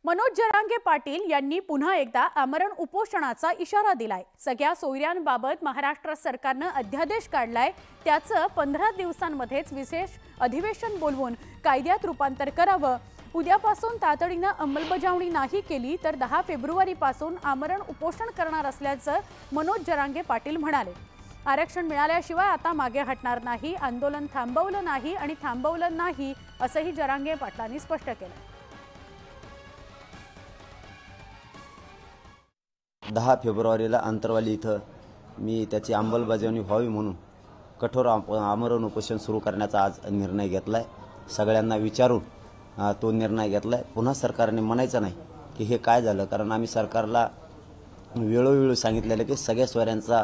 मनोज जरांगे पाटील यांनी पुन्हा एकदा आमरण उपोषणाचा इशारा दिलाय। सगळ्या सोयऱ्यांबाबत महाराष्ट्र सरकारने अध्यादेश काढलाय। त्याचं 15 दिवसांमध्येच विशेष अधिवेशन बोलवून कायद्यात रूपांतर करावं। उद्यापासून तातडीने अंमलबजावणी नाही केली तर 10 फेब्रुवारीपासून आमरण उपोषण करणार असल्याचं मनोज जरांगे पाटील म्हणाले। आरक्षण मिळाल्याशिवाय आता मागे हटणार नाही, आंदोलन थांबवलं नाही आणि थांबवलं नाही असंही जरांगे पाटलांनी स्पष्ट केलं। 10 फेब्रुवारीला अंतरवाली इथं मी त्याची अंमलबजावणी व्हावी म्हणून कठोर आमरण उपोषण सुरू करण्याचा आज निर्णय घेतलाय। सगळ्यांना विचारून तो निर्णय घेतलाय। पुन्हा सरकारने म्हणायचं नाही की हे काय झालं, कारण आम्ही सरकारला वेळोवेळी सांगितलेलं की सगळ्या सोयऱ्यांचा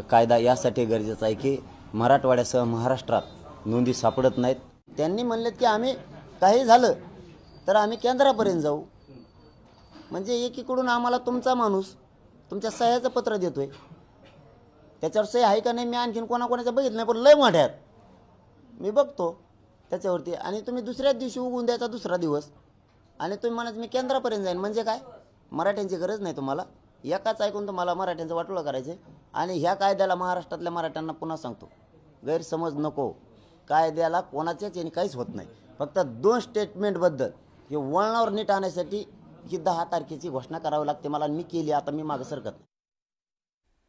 कायदा यासाठी गरजेचा आहे की मराठवाड्यासह महाराष्ट्रात नोंदी सापडत नाहीत। त्यांनी म्हणलेत की आम्ही काही झालं तर आम्ही केंद्रापर्यंत जाऊ, म्हणजे एकीकडून आम्हाला तुमचा माणूस तुमच्या सह्याचं पत्र देतोय, त्याच्यावर सही आहे का नाही मी आणखीन कोणाकोणाचं बघितलं नाही, पण लय मोठ्यात मी बघतो त्याच्यावरती। आणि तुम्ही दुसऱ्याच दिवशी उगवून द्यायचा दुसरा दिवस आणि तुम्ही म्हणायचं मी केंद्रापर्यंत जाईन, म्हणजे काय? मराठ्यांची गरज नाही तुम्हाला, एकाच ऐकून तुम्हाला मराठ्यांचं वाटोळं करायचं। आणि ह्या कायद्याला महाराष्ट्रातल्या मराठ्यांना पुन्हा सांगतो, गैरसमज नको, कायद्याला कोणाच्याच याने काहीच होत नाही। फक्त 2 स्टेटमेंटबद्दल हे वळणावर नीट आणण्यासाठी ही 10 तारखेची घोषणा करावी लागते मला, आणि मी केली, आता मी मागे सरकत नाही।